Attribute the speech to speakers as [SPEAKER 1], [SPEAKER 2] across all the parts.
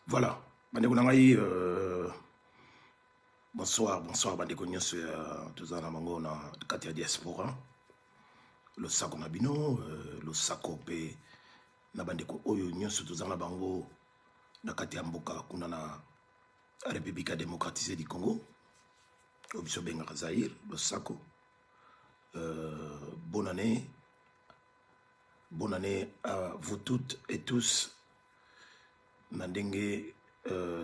[SPEAKER 1] Voilà. Bonsoir, bonsoir, bandeko nyonso ya toza na bango na kati ya diaspora. Le sako na bino, le sako pe na bandeko oyo nyonso toza na bango na kati ya mboka kuna na République démocratisée du Congo. Obiso benga Zaïre, le sako. Bonne année. Bonne année à vous toutes et tous. Nandenge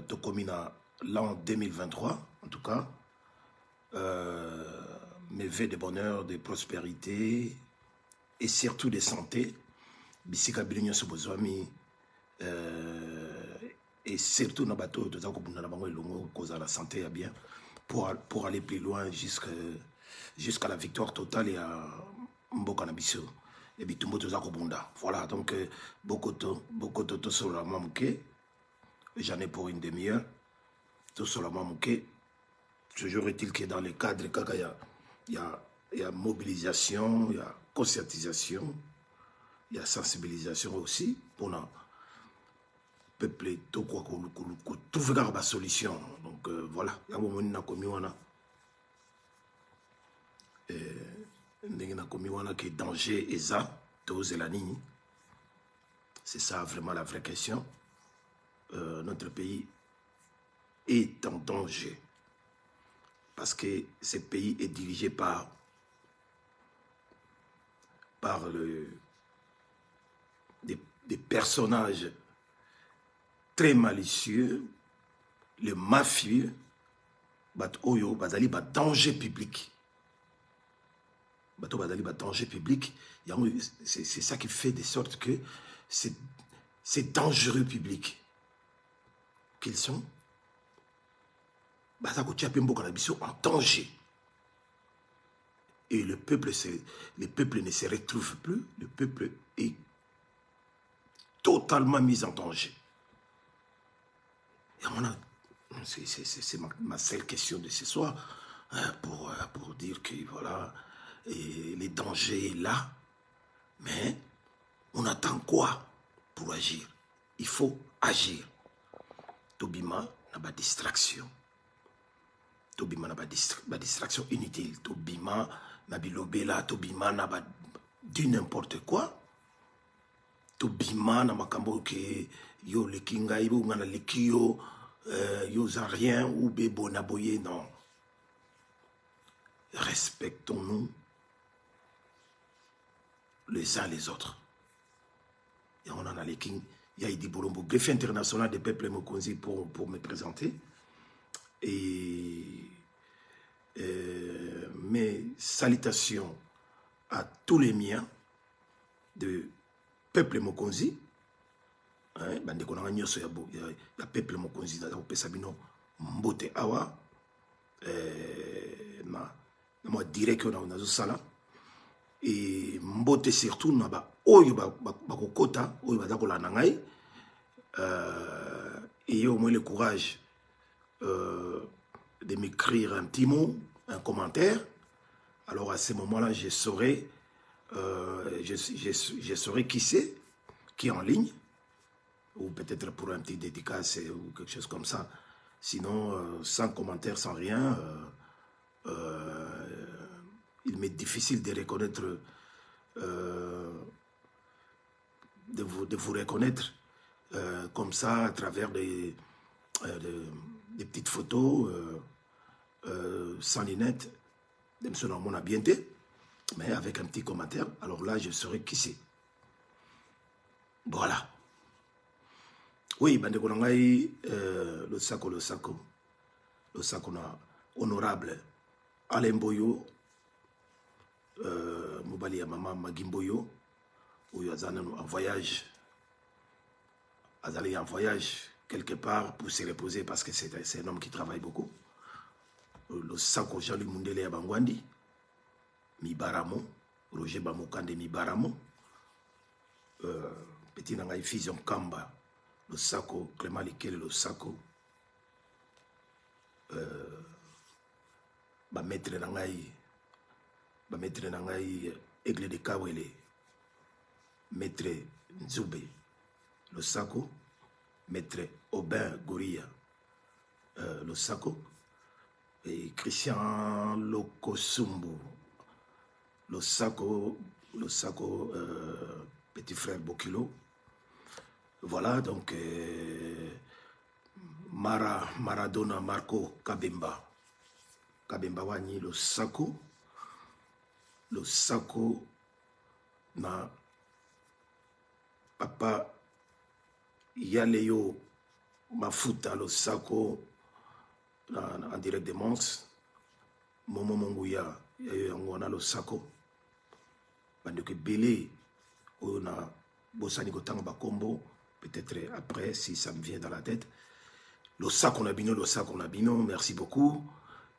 [SPEAKER 1] Tokomina l'an 2023, en tout cas. Mes vœux de bonheur, de prospérité et surtout de santé. Bisika bilinyo sobozwami et surtout na bateau de Zakobunda na bango elongo cause la santé ya bien pour aller plus loin jusqu'à la victoire totale et à Mboka na biso. Et bitumbo to Zakobunda. Voilà, donc Bokoto sur la mamouke. J'en ai pour une demi-heure. Tout sur la mamouke. Toujours est-il que dans le cadre, il y a mobilisation, il y a conscientisation, il y a sensibilisation aussi pour le peuple, tout quoi qu'on trouve une solution. Donc voilà, il y a un moment qui est danger et ça, c'est ça vraiment la vraie question. Notre pays est en danger. Parce que ce pays est dirigé par des personnages très malicieux, les mafieux, Oyo, Bazali, danger public. Danger public. C'est ça qui fait de sorte que c'est dangereux public. Qu'ils sont en danger. Et le peuple ne se retrouve plus. Le peuple est totalement mis en danger. C'est ma seule question de ce soir pour dire que voilà, les dangers est là. Mais on attend quoi pour agir? Il faut agir. Tobima n'a pas de distraction. Tobima n'a pas de distraction inutile. Tobima n'a pas bilobela. Tobima n'a pas dit n'importe quoi. Tobima n'a pas dit yo le kinga yo ngana le kiyo yo za rien ou bebo naboye. Non. Respectons-nous les uns les autres. Et on en a les kings. Il y a Idi Bolombo, greffe international des peuples Mokonzi pour me présenter. Et mes salutations à tous les miens de peuple Mokonzi. Bande konanga nyoso ya peuple Mokonzi da pesabino mbote awa na moi direct on a sala et mbote surtout na ba oyo ba kokota oyo ba zakolana ngai et au moins le courage de m'écrire un petit mot, un commentaire. Alors à ce moment-là, je saurai qui c'est, qui est en ligne, ou peut-être pour un petit dédicace ou quelque chose comme ça. Sinon, sans commentaire, sans rien, il m'est difficile de reconnaître, de vous reconnaître comme ça à travers des petites photos sans lunettes, mais avec un petit commentaire. Alors là, je saurai qui c'est. Voilà. Oui, bandeko nangai, le sako na honorable Alain Boyo, Mobali ya maman Magimboyo, où il y a un voyage, en voyage quelque part pour se reposer parce que c'est un homme qui travaille beaucoup. Le sako Jean-Louis Mundele ya Bangwandi, Mibaramo, Roger Bamokande Mibaramo, petit nangai Fusion Kamba, le sako Clément Likele, le sako maître nangai Aigle de Kawele, maître Nzube, le sako maître Aubin Gouria, Losako, et Christian Lokosumbu, Losako, petit frère Bokilo. Voilà, donc Maradona Marco Kabemba. Kabemba Wani, Losako na Papa Yaleyo Mafuta, Losako en direct de Mons, Momo Monguya, Yangwana Losako, Banduke Belé, on a Bossani Gotang Bakombo, peut-être après, si ça me vient dans la tête. Losako Nabino, merci beaucoup.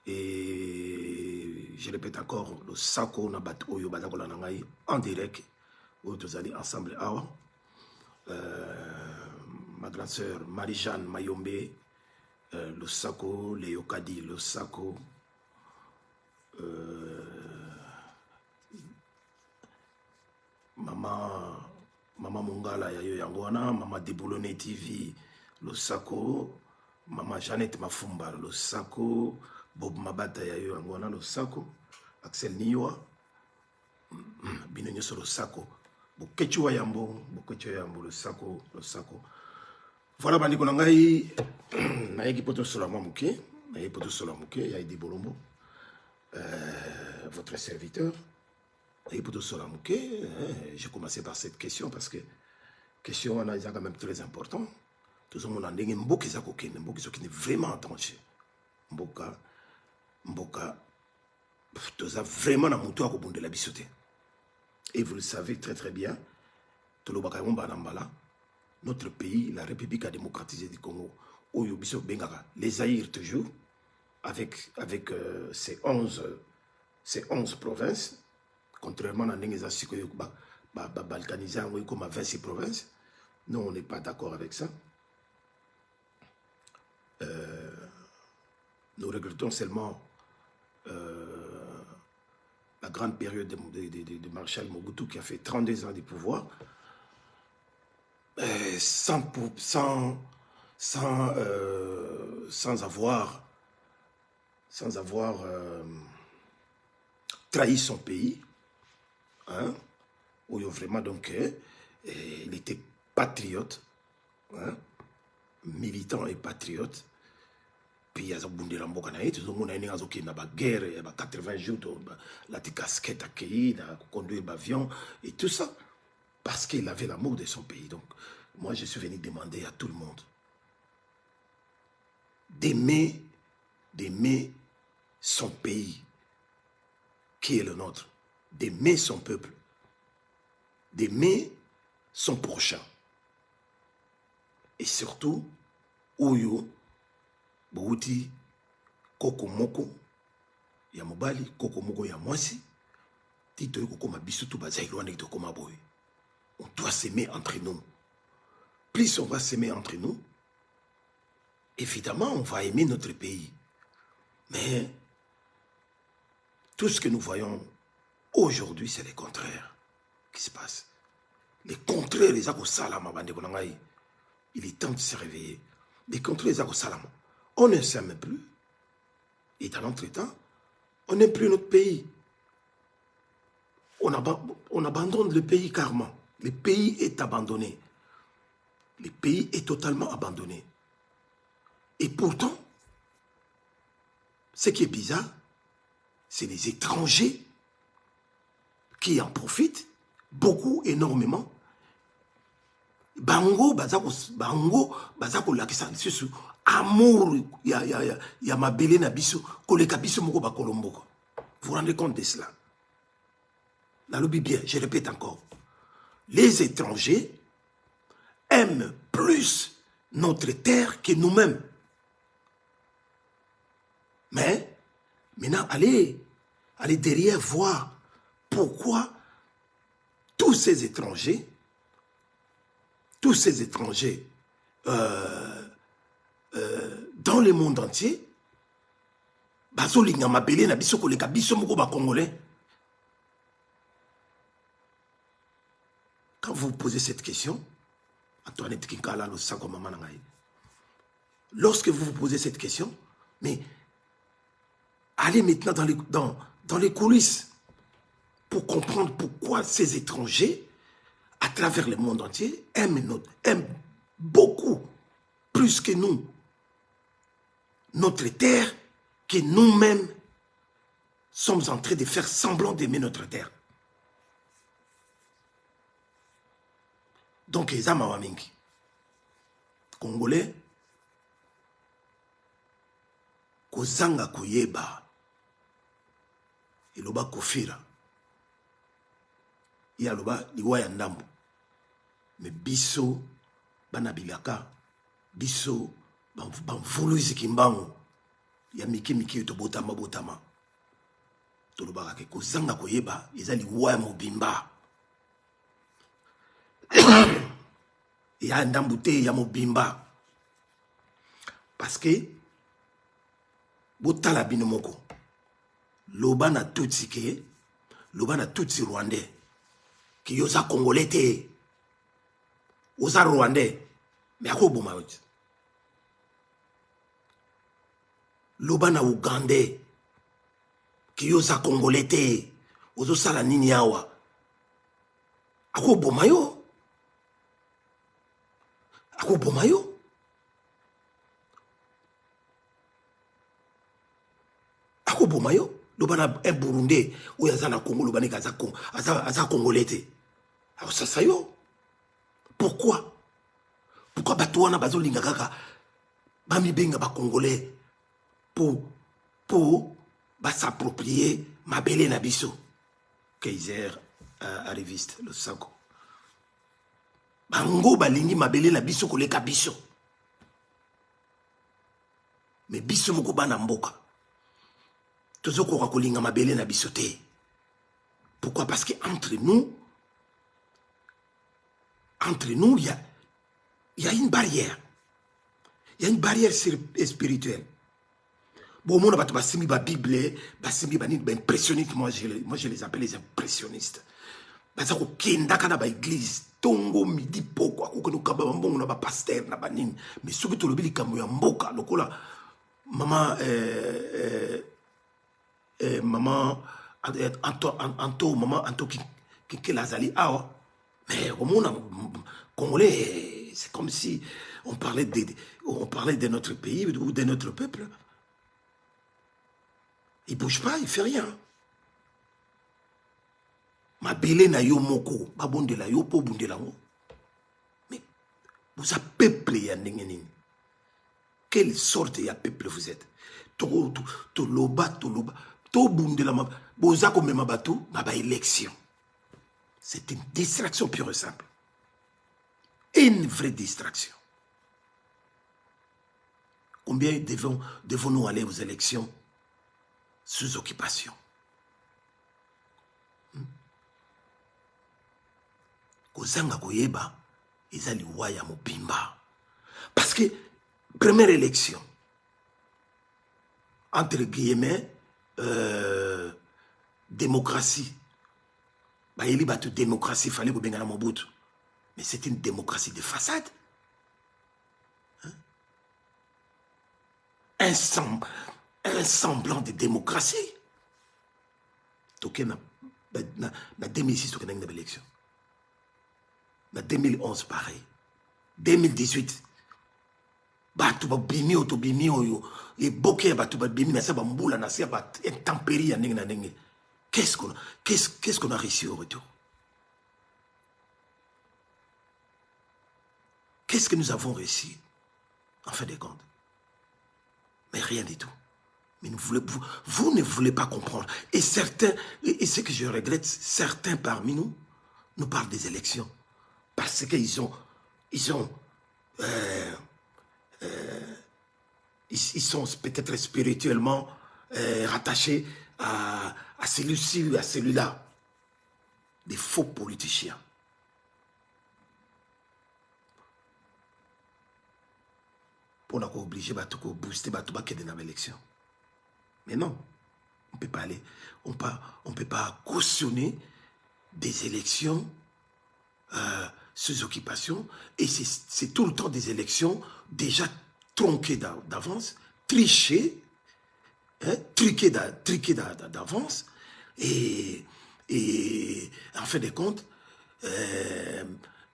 [SPEAKER 1] Et je répète encore, Losako Nabat Oyo Badakola Nangai, en direct, où tous allez ensemble. Ma grande sœur Marie-Jeanne Mayombe, Losako, Léo Kadi, Losako, Maman Mungala Yayo Yangwana, Maman Deboulone TV, Losako, Maman Jeannette Mafumba, Losako, Bob Mabata Yayo Yangwana, Losako, Axel Niwa, Binonyo sur Losako, Bokechua Yambo, Losako. Voilà, bandiko nangai, naïki poto solama mouké, Yaïdi Bolombo, votre serviteur, naïki poto solama mouké. J'ai commencé par cette question parce que question on a quand même très important. Tout le monde a dit mboki zakokene, mboki zakokene vraiment tranché, mboka, tout ça vraiment na muto akobonde la bisoté. Et vous le savez très très bien, tout le bakayon banambala. Notre pays, la République démocratisée du Congo, Oyobiso Bengara, les Zaïre toujours, avec ces 11 provinces, contrairement à Nengeza balkanisé comme à 26 provinces, nous on n'est pas d'accord avec ça. Nous regrettons seulement la grande période de Marshal Mobutu qui a fait 32 ans de pouvoir. Sans avoir trahi son pays, hein, où vraiment donc il était patriote, hein, militant et patriote. Puis il y a des gens qui ont une guerre, il y a 80 jours, la casquette à cueillir, conduire l'avion et tout ça. Parce qu'il avait l'amour de son pays. Donc, moi, je suis venu demander à tout le monde d'aimer son pays, qui est le nôtre, d'aimer son peuple, d'aimer son prochain. Et surtout, Oyo, Bouti, Koko Moko, Yamobali, Koko Moko Yamwasi, Tito Koko Mabisutu Bazaïloane Toko Maboy. On doit s'aimer entre nous. Plus on va s'aimer entre nous, évidemment, on va aimer notre pays. Mais tout ce que nous voyons aujourd'hui, c'est le contraire qui se passe. Les contraires, les Ako Salama, il est temps de se réveiller. Les contraires, les Ako Salama. On ne s'aime plus. Et dans l'entretemps, on n'aime plus notre pays. On abandonne le pays carrément. Le pays est abandonné. Le pays est totalement abandonné. Et pourtant, ce qui est bizarre, c'est les étrangers qui en profitent beaucoup, énormément. Bango, bazako lakisa lisusu amour ya mabele na biso koleka biso moko ba kolomboko. Vous vous rendez compte de cela? La lobby bien, je répète encore. Les étrangers aiment plus notre terre que nous-mêmes. Mais maintenant, allez derrière voir pourquoi tous ces étrangers dans le monde entier, quand vous posez cette question, Antoinette Kinkala, le Sako Mamanangaï, lorsque vous vous posez cette question, mais allez maintenant dans les coulisses pour comprendre pourquoi ces étrangers, à travers le monde entier, aiment beaucoup plus que nous notre terre, que nous-mêmes sommes en train de faire semblant d'aimer notre terre. Donc, les Amawamingi, Congolais, Kozanga Koyeba, Iloba Kofira, Yaloba Liwaya Ndambo, mais Bisso, Banabilaka, Bisso, Banvuluzi Kimbango, Yamiki Miki Tobotama Botama, Toloba Kozanga Koyeba, Izali Waya Mobimba. Il y a un dambouté, il y a Mobimba. Parce que, Botala Binomoko, Loba na tutsi ke, Loba na tutsi rwandais, qui yosa congolais te, osa rwandais, mais à quoi bon maït? Loba na ougandais, qui yosa congolais te, oso sala nini awa, à quoi bon maït? Ako bomayo ako bomayo lobana un burundais ou yazana Congo lobani kaza congolais te alors ça yo pourquoi batuana bazolinga kaka bami benga ba congolais pour s'approprier mabele na biso Kaiser arriviste le Sanko bango balingi mabele na biso koleka biso mais biso moko bana mboka tozokoka kolinga mabele na biso te. Pourquoi? Parce que entre nous il y a une barrière, il y a une barrière spirituelle. Bon mon bato basimi ba bible basimi ba impressionniste, moi je les appelle les impressionnistes. Baza ko kenda kana ba église tongo midi poko akokono kaba mbongo na ba pasteur na banini mais soki to lobi likambo ya mboka lokola maman maman Anto qui lazali awa mais au monde congolais c'est comme si on parlait de notre pays ou de notre peuple. Il bouge pas, il fait rien. Ma belé na yo moko, ba bondela yo po bondela ngo. Mais vous avez peuple ya ndengenini. Quelle sorte ya peuple vous êtes? To loba, to bondela ma boza ko mema bato, ma ba élection. C'est une distraction pure et simple. Une vraie distraction. Combien devons-nous aller aux élections sous occupation? Kozanga koyeba ezali waya mobimba. Parce que première élection entre guillemets démocratie. Bah il y a démocratie fallait que benga Mobutu. Mais c'est une démocratie de façade. Hein? Un semblant de démocratie. Toké na 2006 toké na élection. En 2011, pareil. 2018, batu ba bimi oyo et boké batu ba bimi na sa ba mbula na sa ba intempérie ya ndenge na ndenge. Qu'est-ce qu'on a réussi au retour? Qu'est-ce que nous avons réussi en fin de compte? Mais rien du tout. Mais vous ne voulez pas comprendre. Et certains, et ce que je regrette, certains parmi nous parlent des élections. Parce qu'ils sont peut-être spirituellement rattachés à celui-ci ou à celui-là. Des faux politiciens. On a obligé de booster dans l'élection. Mais non, on ne peut pas aller. On peut pas cautionner des élections sous occupation, et c'est tout le temps des élections déjà tronquer d'avance, tricher, hein, triquer d'avance, et en fin de compte,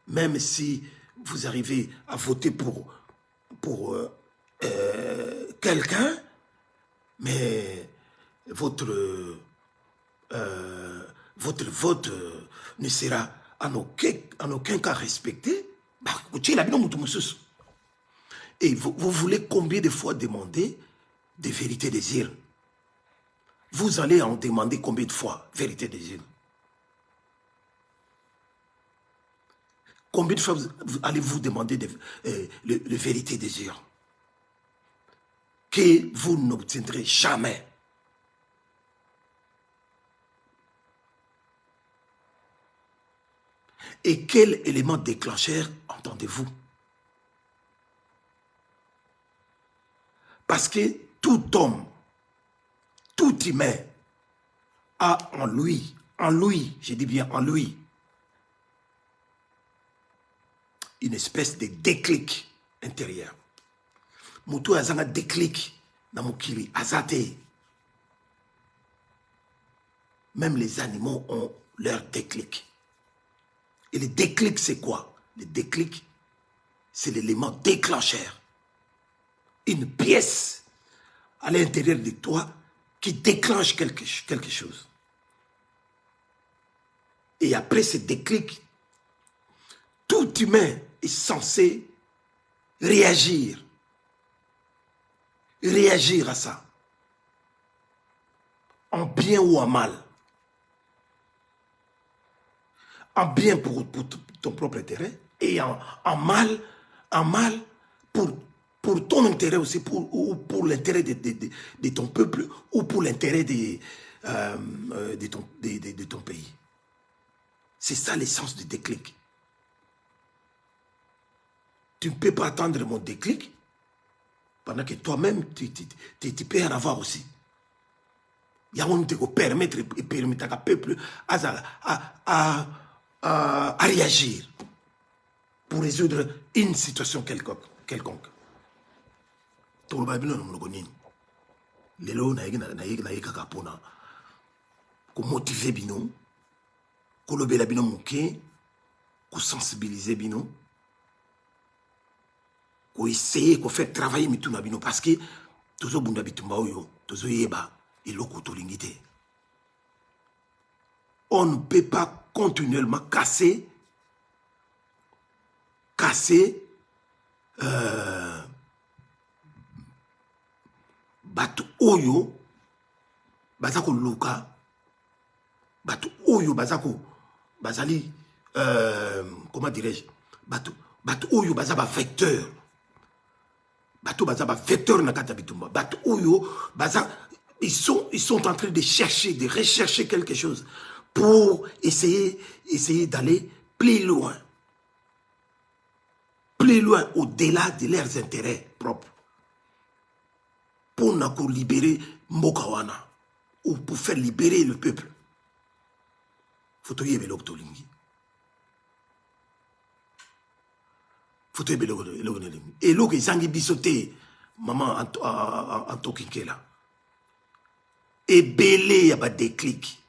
[SPEAKER 1] même si vous arrivez à voter pour quelqu'un, mais votre vote ne sera en aucun cas respecté, et vous voulez combien de fois demander des vérités des îles? Vous allez en demander combien de fois vérité des îles? Combien de fois allez-vous demander de vérité des îles? Que vous n'obtiendrez jamais. Et quel élément déclencheur entendez-vous? Parce que tout homme, tout humain a en lui, je dis bien en lui, une espèce de déclic intérieur. Moutou azanga déclic dans mokili azate. Même les animaux ont leur déclic. Et le déclic, c'est quoi? Le déclic, c'est l'élément déclencheur. Une pièce à l'intérieur de toi qui déclenche quelque chose. Et après ce déclic, tout humain est censé réagir. Réagir à ça. En bien ou en mal. En bien pour ton propre intérêt et en mal pour ton intérêt aussi, ou pour l'intérêt de ton peuple ou pour l'intérêt de ton pays. C'est ça l'essence du déclic. Tu ne peux pas attendre mon déclic pendant que toi-même, tu peux en avoir aussi. Il y a un qui permettre à peuple à réagir pour résoudre une situation quelconque. Tout le monde lelo na kaka pona ko motiver bino ko lobela bino muke ko sensibiliser bino ko essayer ko faire travailler mituna bino parce que tozo bunda bitumba oyo tozo yeba eloko tolingite. On ne peut pas continuellement casser batu oyo bazako luka, batu oyo bazali comment dirais-je, batu oyo bazaba vecteur, batu bazaba vecteur na kata bitumba, batu oyo ils sont en train de rechercher quelque chose pour essayer d'aller plus loin au-delà de leurs intérêts propres, pour libérer Mbokawana, ou pour faire libérer le peuple. Faut y aller l'octolingi. Faut y aller l'octolingi. Et l'eau qui s'en bisoté, maman en tokinkela. Et belé y a pas déclic.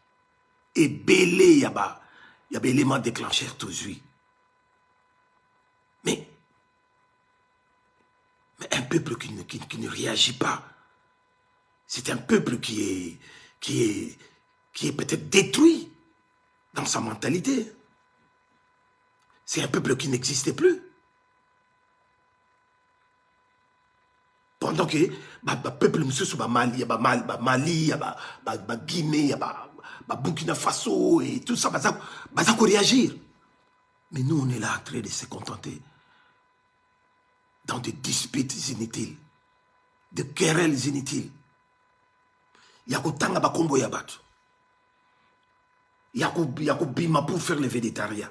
[SPEAKER 1] Et belé y a pas élément déclencheur tout de suite. Mais un peuple qui ne réagit pas, c'est un peuple qui est peut-être détruit dans sa mentalité. C'est un peuple qui n'existait plus. Pendant que le peuple Mali, Guinée, Burkina Faso et tout ça, va réagir. Mais nous, on est là en train de se contenter dans des disputes inutiles, des querelles inutiles. Il y a autant de combo yabat. Il y a bima pour faire le végétarien.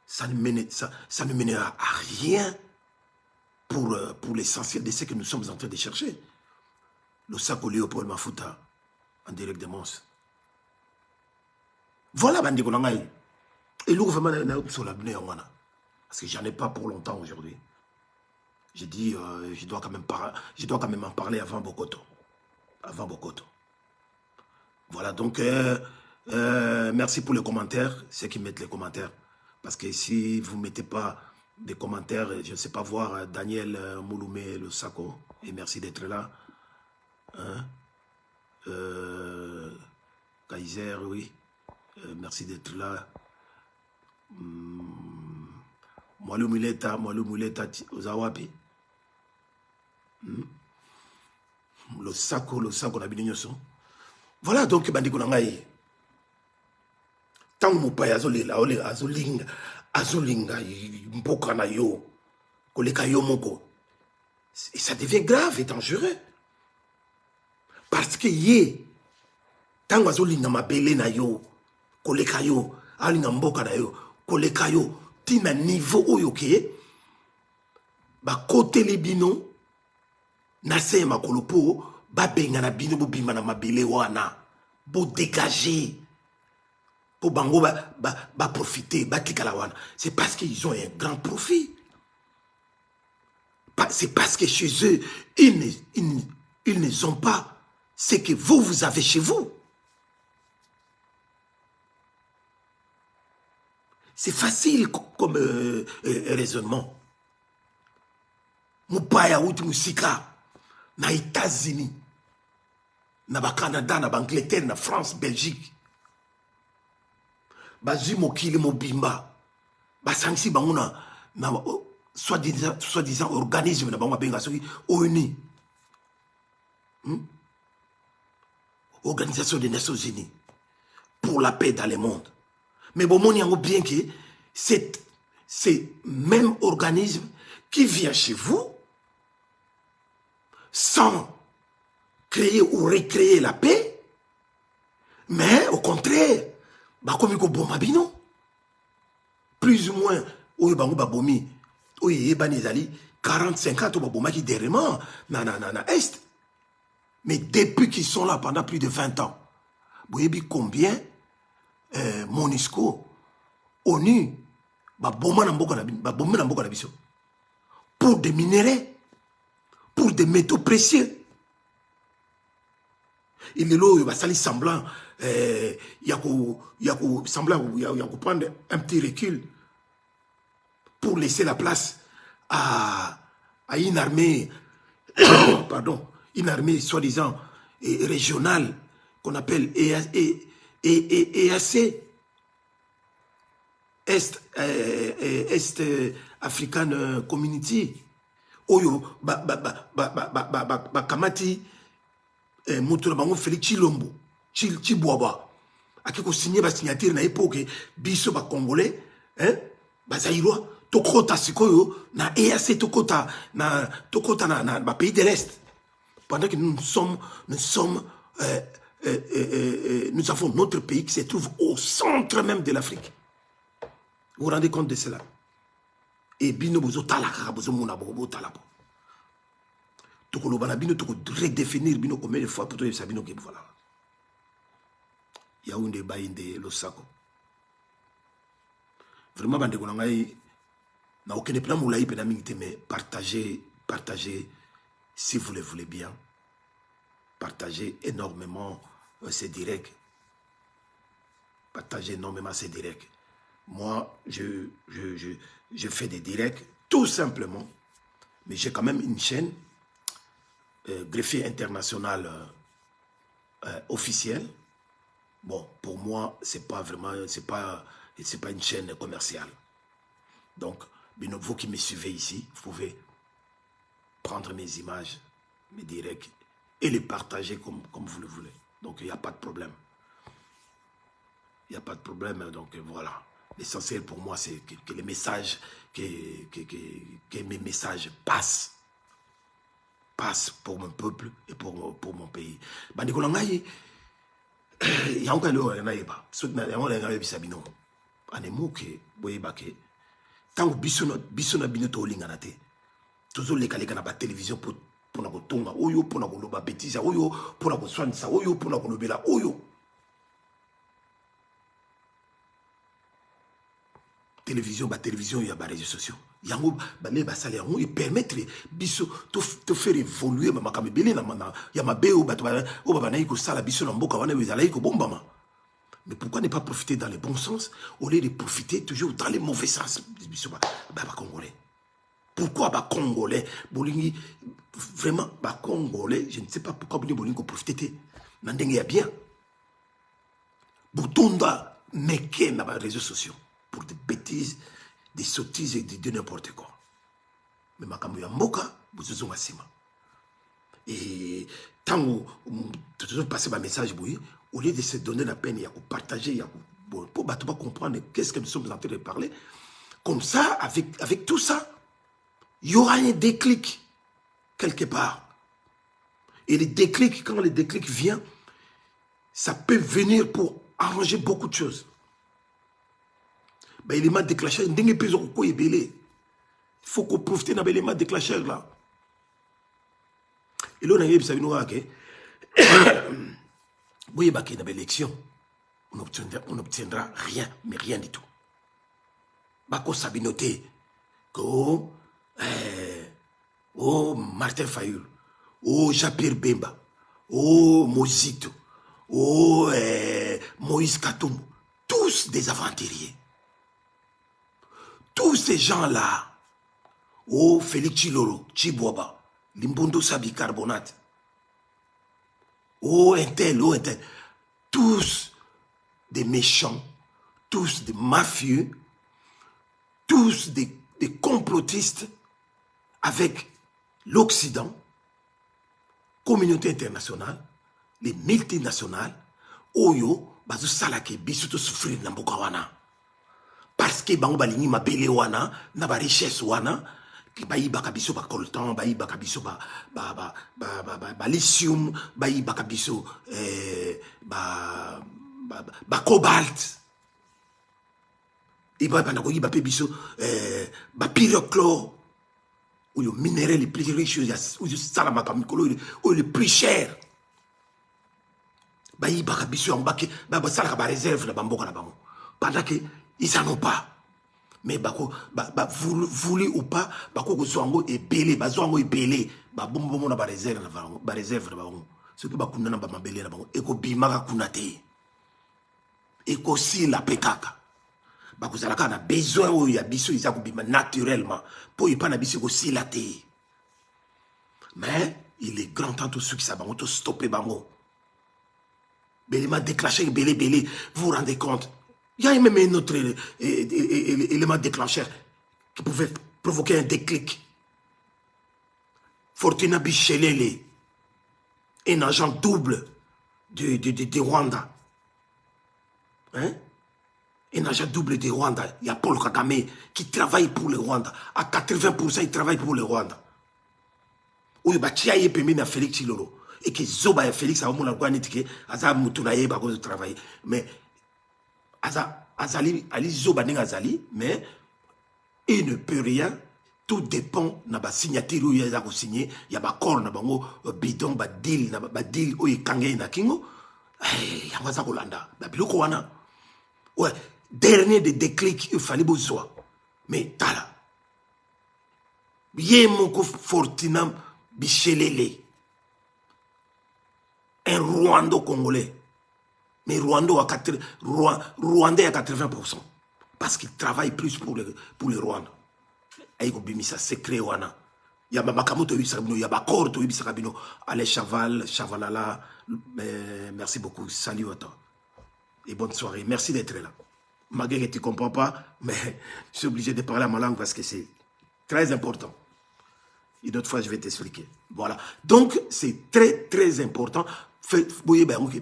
[SPEAKER 1] Ça ne mènera à rien pour l'essentiel de ce que nous sommes en train de chercher. Le sac au Léopold Mafuta, en direct de Mons. Voilà, bandi konangai. Et le gouvernement n'a pas sur la blague, parce que j'en ai pas pour longtemps aujourd'hui. J'ai dit, je dois quand même en parler avant Bokoto. Avant Bokoto. Voilà, donc, merci pour les commentaires, ceux qui mettent les commentaires. Parce que si vous ne mettez pas des commentaires, je ne sais pas voir Daniel Mouloumé Le Sako, et merci d'être là. Hein? Kaiser, oui, merci d'être là. Mwalou Muleta, Ozawapi. Le Sako, on a bien son. Voilà, donc, bandiko nangai. Tant mon père azolinga, mpoka na yo, koleka yo moko. Et ça devient grave et dangereux. Parce que yé, tant azolinga mabele na yo, koleka yo, alinga mboka na yo, koleka yo, tina niveau oyo ke, ba kote li bino, na se makolo po, ba benga na bino bo bima na mabele wana, bo dégager. Pour bango ba profiter, ba tikalawana. C'est parce qu'ils ont un grand profit. C'est parce que chez eux, ils ne ont pas ce que vous avez chez vous. C'est facile comme raisonnement. Mupaya outi musika na États-Unis, na Canada, na Angleterre, na France, Belgique. Bazui mokili mobimba. Basansi banguna na soi-disant organisme na bango benga soki ONU. Organisation des Nations Unies pour la paix dans le monde. Mais bon, on y bien que c'est même organisme qui vient chez vous sans créer ou recréer la paix, mais au contraire, bah comme il bomba bino, plus ou moins, oyo bango babomi, oyo yebanezali 40-50 baboma qui derrière na est. Mais depuis qu'ils sont là pendant plus de 20 ans, vous voyez combien MONUSCO, ONU, baboma na mboka na biso pour des minéraux, pour des métaux précieux. Il est là, il va salir semblant, il y a prendre un petit recul pour laisser la place à une armée, pardon, une armée soi-disant régionale qu'on appelle EAC, Est African Community. Oyo, kamati, Moutoura bango Félix Chilombo, Chibouaba, a qui signé la signature na époque, biso ba congolais, hein, bazaïrois, tokota sikoyo, na EAC tokota na pays de l'Est. Pendant que nous avons notre pays qui se trouve au centre même de l'Afrique. Vous vous rendez compte de cela? Et bino bozo talaka bozo mona bobo talabo. Toko lobana bino toko redéfinir bino combien de fois pour toi sabino que voilà. Yaoundé bainde Losako. Vraiment bande ko ngai na aucun plan moulaï pédamité mais partagez si vous le voulez bien. Partagez énormément ces directs. Partagez énormément ces directs. Moi, je fais des directs tout simplement, mais j'ai quand même une chaîne greffier international officiel. Bon, pour moi, c'est pas vraiment, c'est pas une chaîne commerciale. Donc, vous qui me suivez ici, vous pouvez prendre mes images, mes directs et les partager comme vous le voulez. Donc, il n'y a pas de problème. Il n'y a pas de problème, donc voilà. L'essentiel pour moi, c'est que les messages, que mes messages passent pour mon peuple et pour mon pays. Bandiko nangai, yango lo na yeba. Sotna yango na yeba bisabino. Anemuke boyeba ke tango biso na bino to lingana te. Tozo leka na ba télévision pour na kotonga oyo pour na koloba bêtise oyo pour na koswanisa oyo pour na kolobela oyo. télévision, il y a des réseaux sociaux. Yango bale basale yango et permettre biso te faire évoluer ma kamebele na ya mabeo bato o baba na ko sala biso na mboka wana bezala ko bombama. Mais pourquoi ne pas profiter dans le bon sens au lieu de profiter toujours dans le mauvais sens biso ba congolais. Pourquoi ba congolais bolingi vraiment ba congolais, je ne sais pas pourquoi bolingi ko profiter na ndenge ya bien. Butonda meke na ba réseaux sociaux pour des bêtises, des sottises et de n'importe quoi. Mais makambo ya mboka buzuzu masima. Et tant que tu passer ma message boui, au lieu de se donner la peine, il y a partager, il y a pour pas comprendre qu'est-ce que nous sommes en train de parler. Comme ça, avec tout ça, il y aura un déclic quelque part. Et le déclic, quand le déclic vient, ça peut venir pour arranger beaucoup de choses. Ben, l'élément déclencheur, il faut qu'on profite de l'élément déclencheur là. Et là, on a dit que oui, dans l'élection, on n'obtiendra rien, mais rien du tout. Bako Sabinoté, oh Martin Fayul, oh Jean-Pierre Bemba, oh Mozito, oh Moïse Katoum, tous des aventuriers. Tous ces gens-là, oh Félix Chiloro, Chibwaba, Limbondo Sabi Carbonate, oh Intel, tous des méchants, tous des mafieux, tous des complotistes avec l'Occident, communauté internationale, les multinationales, Oyo, bazo salake biso souffrir na mboka wana. Parce que bango balingi mabele wana, na ba richesse wana, bayi bakabiso ba coltan, bayi bakabiso ba lithium, bayi bakabiso ba cobalt. Et ba bana ko yiba pe biso ba pyrochlore ou le minerai les plus riches ou le salamaka mikolo ou le plus cher. Bayi bakabiso en baki ba salaka ba réserve na bamboka na bango. Pendant que ils n'en ont pas. Mais voulu ou pas, bako zongo et belé, bazongo et belé, bombo na ba réserve na bango. Ce que bakuna na ba mabele na bango, eko bimaka kunate. Eko si la pekaka. Bako zalaka na besoin o ya biso isa ko bima naturellement pour y pas na biso ko si la te. Mais il est grand temps tout ceux qui savent to stopper bango. Belé m'a déclenché belé, vous vous rendez compte? Il y a même un autre élément déclencheur qui pouvait provoquer un déclic. Fortuna Bichelele, un agent double de Rwanda. Hein? Un agent double de Rwanda. Il y a Paul Kagame qui travaille pour le Rwanda. À 80%, il travaille pour le Rwanda. Où il y a Félix Chiloro. Et que Zoba et Félix a travailler. Mais Azali, Ali Zoba Azali, mais il ne peut rien. Tout dépend de la signature où il y a signé. Il y a un accord, il y a un bidon, un deal, où il y a un kingo. Il y a un Holanda. Ouais, dernier des déclics, il fallait besoin. Mais tala. Yemoko Fortinam Bichelele. Un Rwando-Congolais. Mais Rwandais à 80%. Parce qu'il travaille plus pour le Rwanda. Il y a secret. Il y a Makamoto, il y a Bakor, allez, Chavalala. Merci beaucoup. Salut à toi. Et bonne soirée. Merci d'être là. Malgré que tu ne comprends pas, mais je suis obligé de parler à ma langue parce que c'est très important. Une autre fois, je vais t'expliquer. Voilà. Donc, c'est très, très important.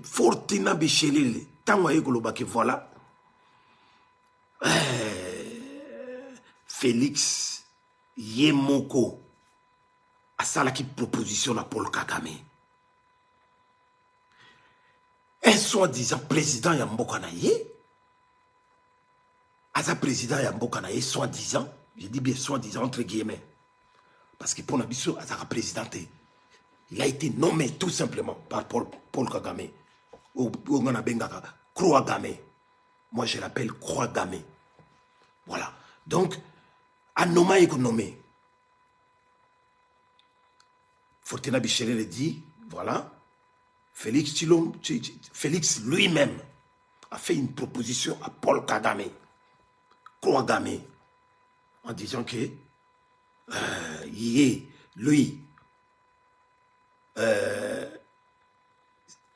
[SPEAKER 1] Fortina Bichelele. Voilà. Félix Yemoko a ça qui proposition à Paul Kagame. Un soi-disant président Yamboka Naye. Asa président Yamboka Naye, soi-disant, je dis bien soi-disant entre guillemets. Parce que pour Nabiso, Asa présidenté. Il a été nommé tout simplement par Paul Kagame. Ou Croix Game. Moi, je l'appelle Croix Game. Voilà. Donc, à nommer et nommer. Fortuna Bichele dit, voilà, Félix lui-même a fait une proposition à Paul Kagame, en disant que lui,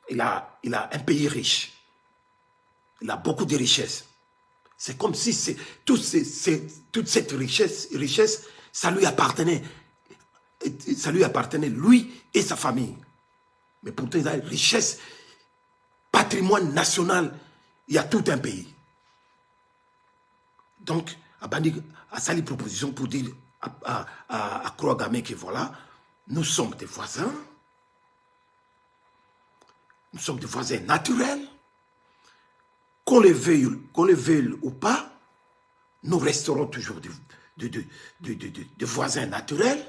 [SPEAKER 1] il a un pays riche, il a beaucoup de richesses. C'est comme si toute cette richesse, ça lui appartenait, lui et sa famille. Mais pourtant, il a une richesse, patrimoine national, il y a tout un pays. Donc, Abandi a sali proposition pour dire à Kouagame que voilà, nous sommes des voisins naturels, qu'on le veuille ou pas, nous resterons toujours de voisins naturels.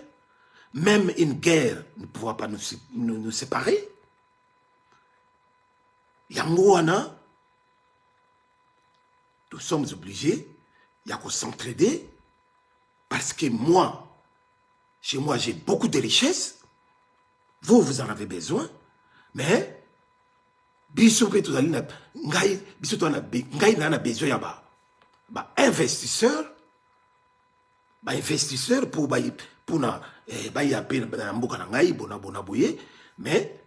[SPEAKER 1] Même une guerre ne pourra pas nous séparer. Yangouana, nous sommes obligés, il y a qu'à s'entraider, parce que chez moi, j'ai beaucoup de richesses, vous en avez besoin, mais biso pe tozali na ngai biso to na ngai na besoin ya investisseur pour na ya pe na mboka na ngai bona boye, mais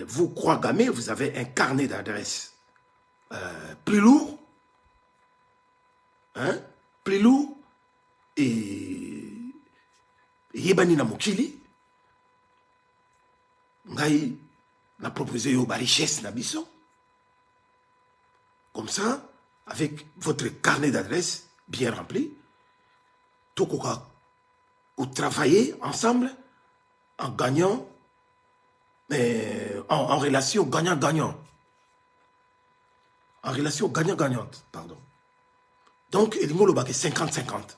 [SPEAKER 1] vous Kouagame, vous avez un carnet d'adresses plus lourd, et yebani na mokili ngai n'a proposé une richesse na biso. Comme ça, avec votre carnet d'adresse bien rempli, tout vous travaillez ensemble en gagnant, en relation gagnant-gagnant. En relation gagnant-gagnante, pardon. Donc, il y a 50-50.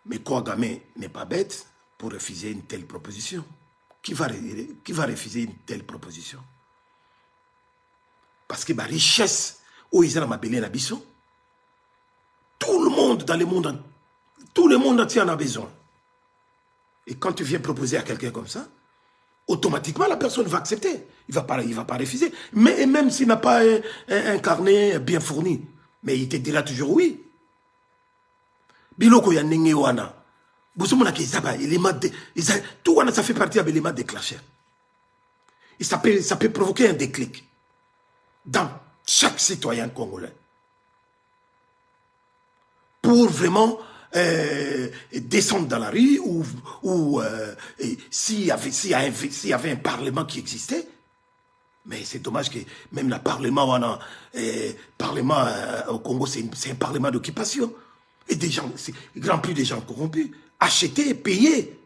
[SPEAKER 1] Mais Kouagame n'est pas bête pour refuser une telle proposition. Qui va refuser une telle proposition? Parce que la richesse, où ils ont ma biso, tout le monde dans le monde, tout le monde entier en a besoin. Et quand tu viens proposer à quelqu'un comme ça, automatiquement la personne va accepter. Il va pas refuser. Mais même s'il n'a pas un carnet bien fourni, mais il te dira toujours oui. Biloko ya nenge wana. Tout ça fait partie de l'élément déclencheur. Et ça peut provoquer un déclic dans chaque citoyen congolais. Pour vraiment descendre dans la rue ou s'il y avait un parlement qui existait. Mais c'est dommage que même le parlement au Congo, c'est un parlement d'occupation. Et des gens, c'est rempli de gens corrompus. Acheter, payer.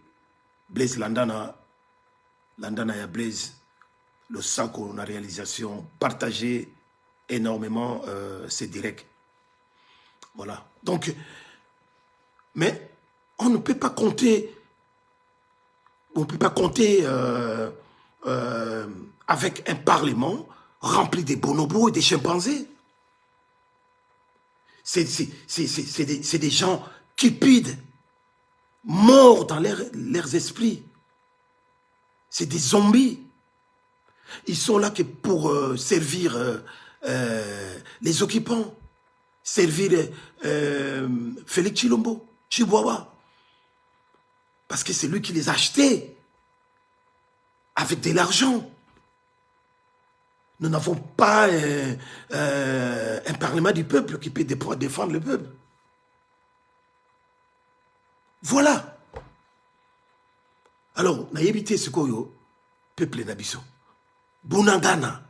[SPEAKER 1] Blaise Landana et Blaise, le sang qu'on a réalisation, partagé énormément, c'est direct. Voilà. Donc, mais on ne peut pas compter, avec un parlement rempli de bonobos et des chimpanzés. C'est des gens cupides, morts dans leurs esprits. C'est des zombies. Ils sont là que pour servir les occupants, servir Félix Tshilombo, Chihuahua. Parce que c'est lui qui les a achetés avec de l'argent. Nous n'avons pas un parlement du peuple qui peut défendre le peuple. Voilà. Alors, on a évité ce qu'on a, peuple Nabiso. Bunangana.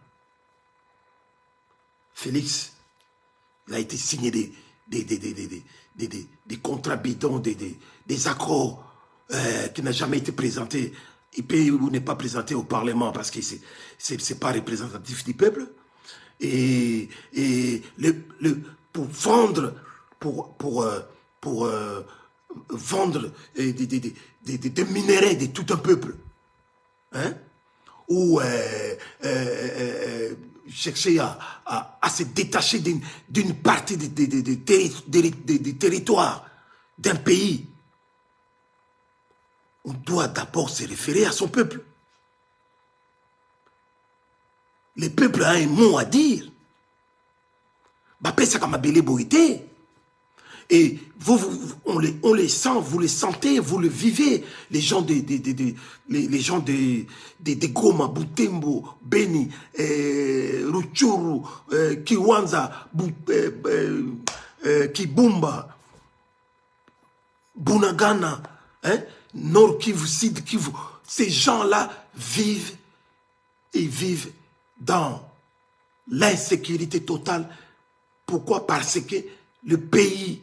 [SPEAKER 1] Félix, il a été signé des contrats bidons, des accords qui n'ont jamais été présentés. Il peut ou n'est pas présenté au Parlement parce que c'est pas représentatif du peuple. Et pour vendre, pour vendre des minéraux de tout un peuple, hein, ou chercher à se détacher d'une partie des territoires d'un pays, on doit d'abord se référer à son peuple. Le peuple a un mot à dire. Et on les sent, vous les sentez, vous le vivez. Les gens les gens des Goma, Butembo, Beni, Rutshuru, Kiwanja, Kibumba, Bunagana, hein, Nord Kivu, Sud Kivu. Ces gens-là vivent dans l'insécurité totale. Pourquoi? Parce que le pays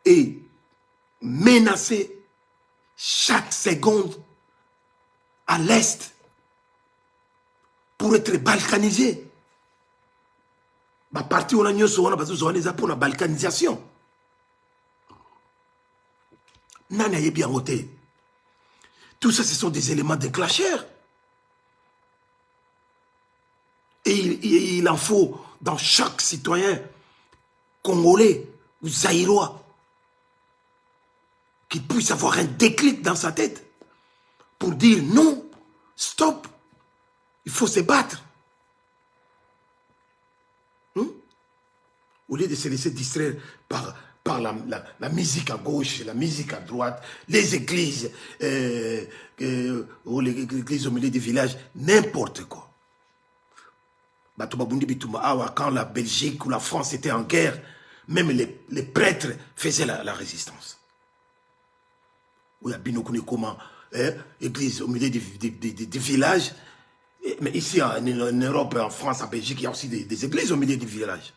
[SPEAKER 1] est menacé chaque seconde à l'est pour être balkanisé. Ma partie on a besoin pour la balkanisation. Tout ça, ce sont des éléments déclencheurs. Et il en faut dans chaque citoyen congolais ou zaïrois qui puisse avoir un déclic dans sa tête pour dire non, stop, il faut se battre. Au lieu de se laisser distraire par la musique à gauche, la musique à droite, les églises, ou les églises au milieu des villages, n'importe quoi. Quand la Belgique ou la France était en guerre, même les prêtres faisaient la résistance. Il y a Binokuni comment, église au milieu des villages. Mais ici en Europe, en France, en Belgique, il y a aussi des églises au milieu des villages.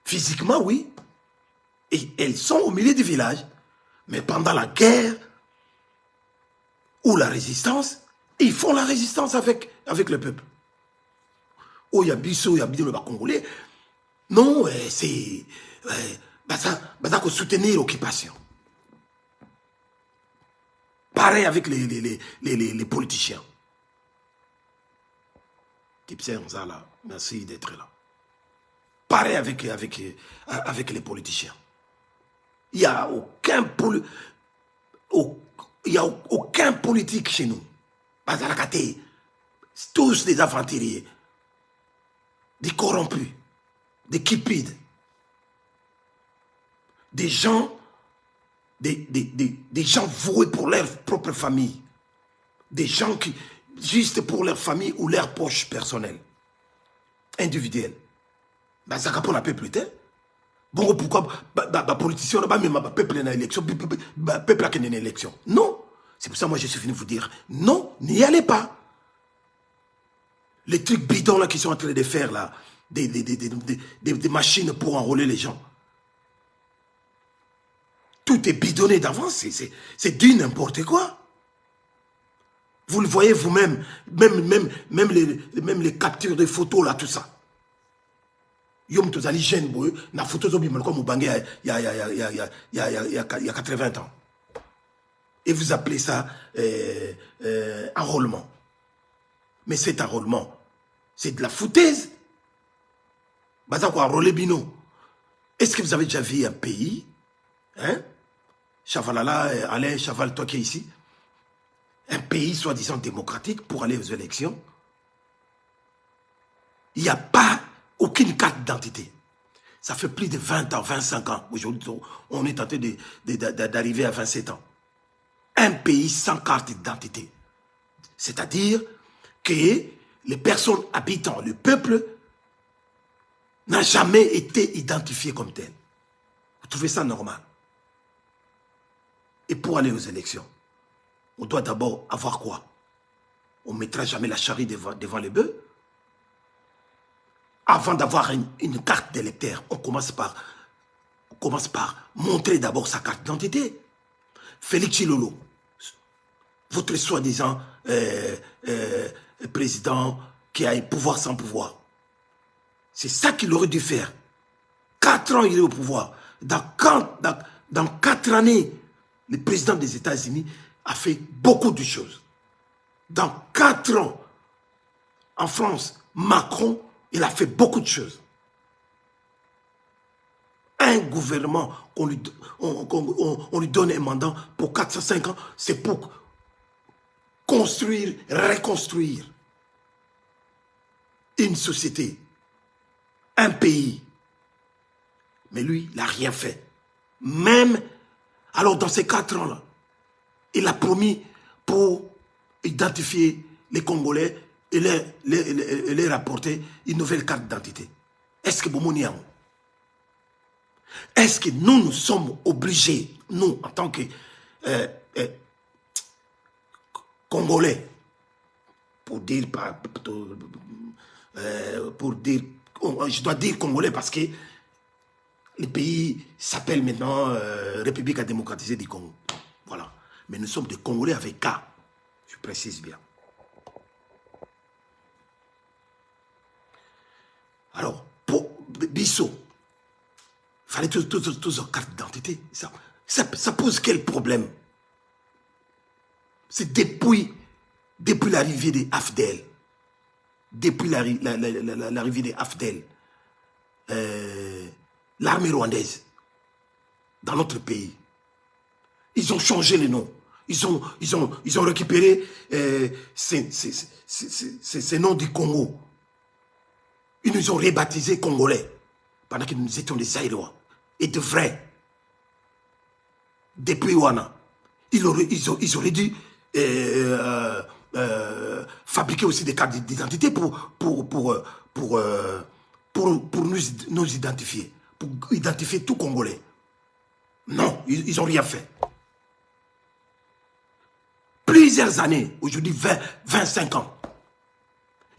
[SPEAKER 1] Physiquement, oui. Et elles sont au milieu du village. Mais pendant la guerre ou la résistance, ils font la résistance avec le peuple. Oh, il y a Bissot, il y a Bidon, le Congolais. Non, c'est... ça faut soutenir l'occupation. Pareil avec les politiciens. Là, merci d'être là. Pareil avec les politiciens. Il n'y a aucun politique chez nous. Tous des aventuriers, des corrompus, des cupides, des gens voués pour leur propre famille, des gens qui, juste pour leur famille ou leur poche personnelle, individuelle. Ça pour la peuple, bon, pourquoi les politiciens ne peuple dans l'élection, peuple a une élection. Non, c'est pour ça que moi je suis venu vous dire, non, n'y allez pas. Les trucs bidons là qu'ils sont en train de faire là, des machines pour enrôler les gens. Tout est bidonné d'avance, c'est du n'importe quoi. Vous le voyez vous-même, même les captures de photos là, tout ça. Yom tozali jeune boy, na photo zobi malko moubange il y a 80 ans. Et vous appelez ça enrôlement. Mais cet enrôlement, c'est de la foutaise. Baza quoi enrôler bino. Est-ce que vous avez déjà vu un pays, hein? Chavalala, Alain Chaval, toi qui es ici, un pays soi-disant démocratique pour aller aux élections. Il n'y a pas aucune carte d'identité. Ça fait plus de 20 ans, 25 ans. Aujourd'hui, on est tenté d'arriver à 27 ans. Un pays sans carte d'identité. C'est-à-dire que les personnes habitant le peuple n'ont jamais été identifiées comme telles. Vous trouvez ça normal? Et pour aller aux élections, on doit d'abord avoir quoi? On ne mettra jamais la charrue devant les bœufs. Avant d'avoir une carte d'électeur, on commence par montrer d'abord sa carte d'identité. Félix Tshilolo, votre soi-disant président qui a un pouvoir sans pouvoir. C'est ça qu'il aurait dû faire. 4 ans, il est au pouvoir. Dans 4 années, le président des États-Unis a fait beaucoup de choses. Dans 4 ans, En France, Macron, il a fait beaucoup de choses. Un gouvernement, on lui donne un mandat pour 405 ans, c'est pour construire, reconstruire une société, un pays. Mais lui, il n'a rien fait. Même, alors dans ces 4 ans-là, il a promis pour identifier les Congolais et les rapporter une nouvelle carte d'identité. Est-ce que Bomoniam? Est-ce que nous sommes obligés, nous, en tant que Congolais, pour dire, je dois dire Congolais parce que le pays s'appelle maintenant République démocratisée du Congo. Voilà. Mais nous sommes des Congolais avec K. Je précise bien. Alors, pour Bissot, il fallait tous en carte d'identité. Ça pose quel problème? C'est depuis l'arrivée des AFDEL, depuis l'arrivée des AFDEL, l'armée rwandaise, dans notre pays, ils ont changé les noms. Ils ont récupéré ces noms du Congo. Ils nous ont rebaptisés Congolais pendant que nous étions des Zaïrois. Et de vrai, depuis Wana, ils auraient dû fabriquer aussi des cartes d'identité pour nous identifier, pour identifier tout Congolais. Non, ils n'ont rien fait. Plusieurs années, aujourd'hui 25 ans.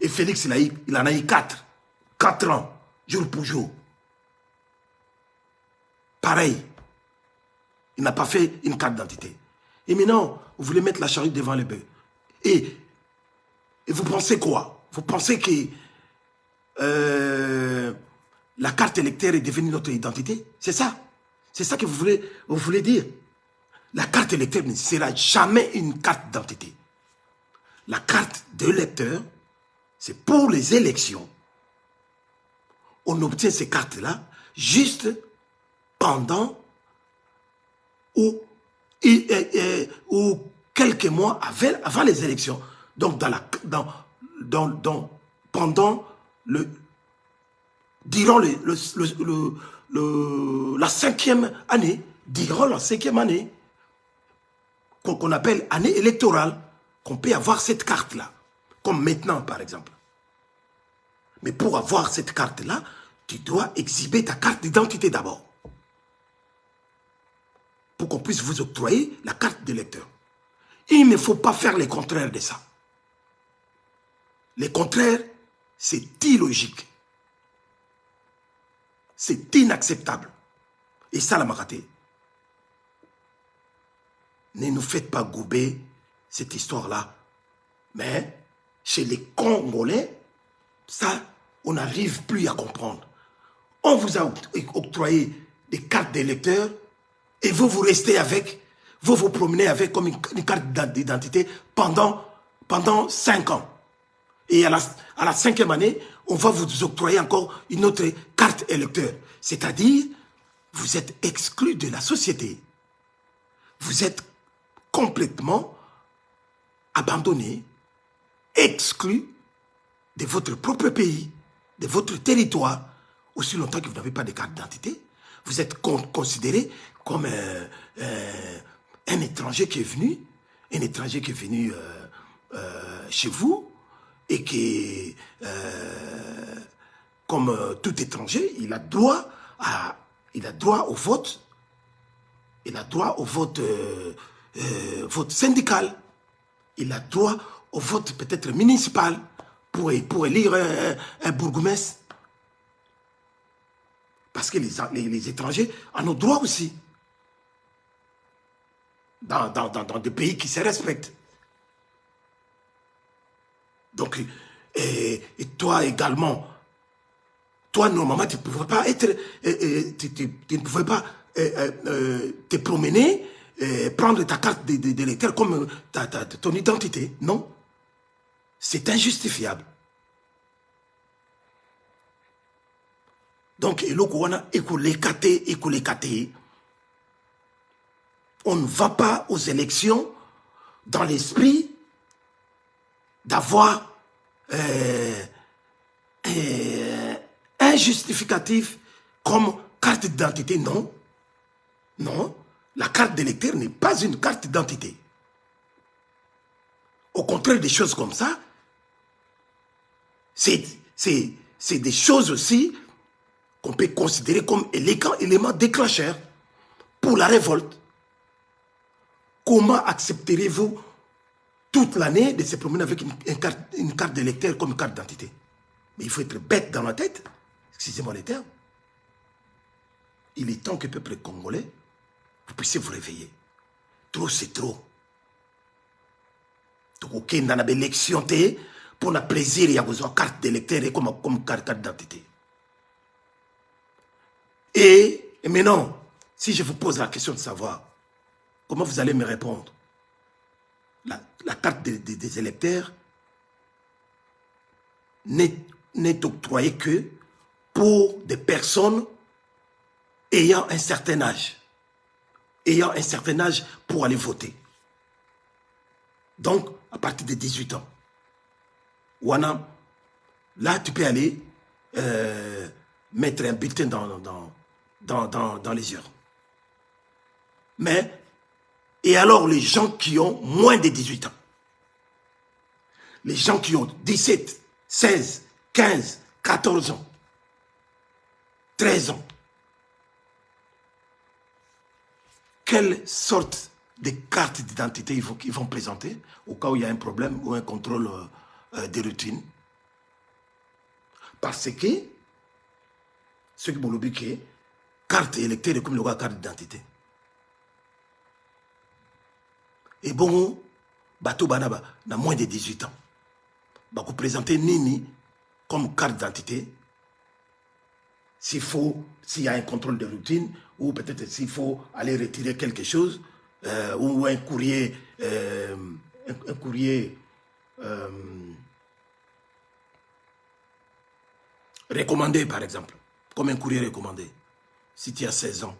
[SPEAKER 1] Et Félix, il en a eu 4 ans, jour pour jour. Pareil, il n'a pas fait une carte d'identité. Et maintenant, vous voulez mettre la charrue devant le bœuf. Et vous pensez quoi? Vous pensez que la carte électorale est devenue notre identité? C'est ça? C'est ça que vous voulez dire? La carte électorale ne sera jamais une carte d'identité. La carte d'électeur, c'est pour les élections. On obtient ces cartes-là juste pendant ou quelques mois avant les élections. Donc, pendant durant la 5e année, durant la 5e année, qu'on appelle année électorale, qu'on peut avoir cette carte-là, comme maintenant par exemple. Mais pour avoir cette carte-là, tu dois exhiber ta carte d'identité d'abord, pour qu'on puisse vous octroyer la carte d'électeur. Il ne faut pas faire le contraire de ça. Le contraire, c'est illogique. C'est inacceptable. Et ça, la maraté. Ne nous faites pas gober cette histoire-là. Mais chez les Congolais, ça, on n'arrive plus à comprendre. On vous a octroyé des cartes d'électeurs et vous restez avec, vous promenez avec comme une carte d'identité pendant 5 ans. Et à la 5e année, on va vous octroyer encore une autre carte électeur. C'est-à-dire, vous êtes exclu de la société. Vous êtes complètement abandonné, exclu de votre propre pays, de votre territoire, aussi longtemps que vous n'avez pas de carte d'identité. Vous êtes considéré comme un étranger qui est venu, chez vous, et qui, comme tout étranger, il a droit au vote, vote syndical, il a droit au vote peut-être municipal pour élire un bourgmestre. Parce que les étrangers en ont droit aussi. Dans des pays qui se respectent. Donc, et toi également, toi normalement tu ne pouvais pas être, tu ne pouvais pas te promener, prendre ta carte d'électeur comme ton identité. Non, c'est injustifiable. Donc, on ne va pas aux élections dans l'esprit d'avoir un justificatif comme carte d'identité. Non. Non. La carte d'électeur n'est pas une carte d'identité. Au contraire des choses comme ça, c'est des choses aussi qu'on peut considérer comme éléments déclencheurs pour la révolte. Comment accepterez-vous toute l'année de se promener avec une carte d'électeur comme carte d'identité? Mais il faut être bête dans la tête, excusez-moi les termes. Il est temps que le peuple congolais, vous puissiez vous réveiller. Trop, c'est trop. Donc, ok, dans l'élection, pour le plaisir, il y a besoin de carte d'électeur comme carte d'identité. Et maintenant, si je vous pose la question de savoir, comment vous allez me répondre? La carte des électeurs n'est octroyée que pour des personnes ayant un certain âge. Ayant un certain âge pour aller voter. Donc, à partir de 18 ans. Wana, là, tu peux aller mettre un bulletin dans les urnes. Mais, et alors les gens qui ont moins de 18 ans? Les gens qui ont 17, 16, 15, 14 ans, 13 ans. Quelle sorte de carte d'identité ils vont présenter au cas où il y a un problème ou un contrôle de routine? Parce que ce qui me dit que carte électeur est comme le carte d'identité. Et bon, bateau banaba n'a moins de 18 ans. Bah, vous présentez Nini comme carte d'identité. S'il y a un contrôle de routine, ou peut-être s'il faut aller retirer quelque chose, ou un courrier, recommandé, par exemple, comme un courrier recommandé, si tu as 16 ans.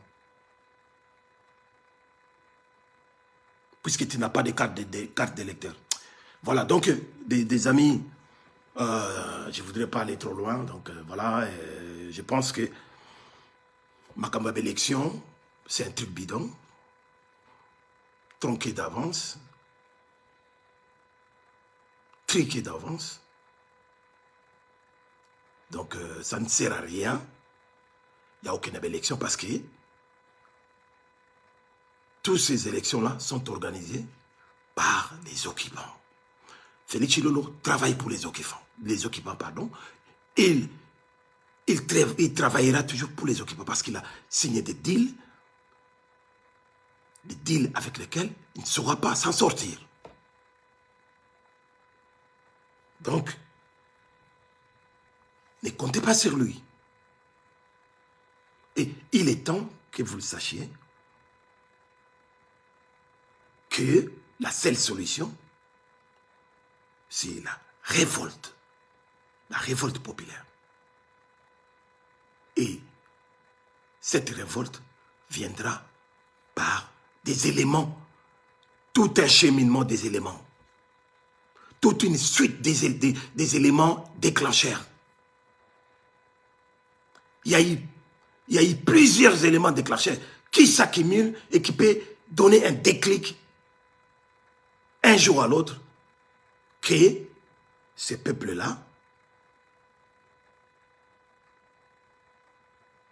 [SPEAKER 1] Puisque tu n'as pas de carte d'électeur. Voilà, donc, des amis, je ne voudrais pas aller trop loin, donc voilà, je pense que Makamba élection, c'est un truc bidon, tronqué d'avance, triqué d'avance. Donc, ça ne sert à rien. Il n'y a aucune élection parce que toutes ces élections-là sont organisées par les occupants. Félix Chilolo travaille pour les occupants, pardon. Il travaillera toujours pour les occupants parce qu'il a signé des deals avec lesquels il ne saura pas s'en sortir. Donc, ne comptez pas sur lui. Et il est temps que vous le sachiez que la seule solution, c'est la révolte populaire. Et cette révolte viendra par des éléments, tout un cheminement des éléments, toute une suite des éléments déclencheurs. Il y a eu plusieurs éléments déclencheurs qui s'accumulent et qui peuvent donner un déclic un jour à l'autre que ce peuple-là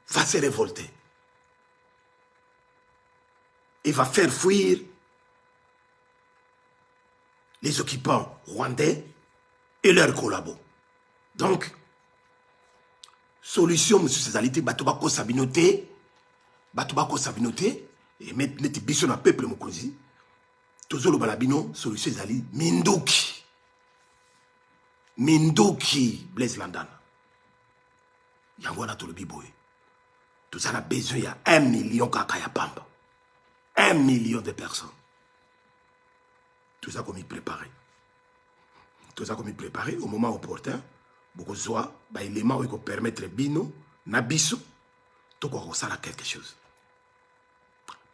[SPEAKER 1] va se révolter et va faire fuir les occupants rwandais et leurs collabos. Donc, solution, M. Césalité, Batobako Sabinoté, et mettre biso na peuple mokonzi, tozolo balabino, solution ezali Minduki, Blaise Landana. Yangwana tolobi boye. Tout ça a besoin, il y a 1 million kakaya pamba. 1 million de personnes. Tout ça comme il préparait. Tout ça comme il préparait au moment opportun. Beaucoup soit, élément qui permettre bino, Nabiso, toko ça quelque chose.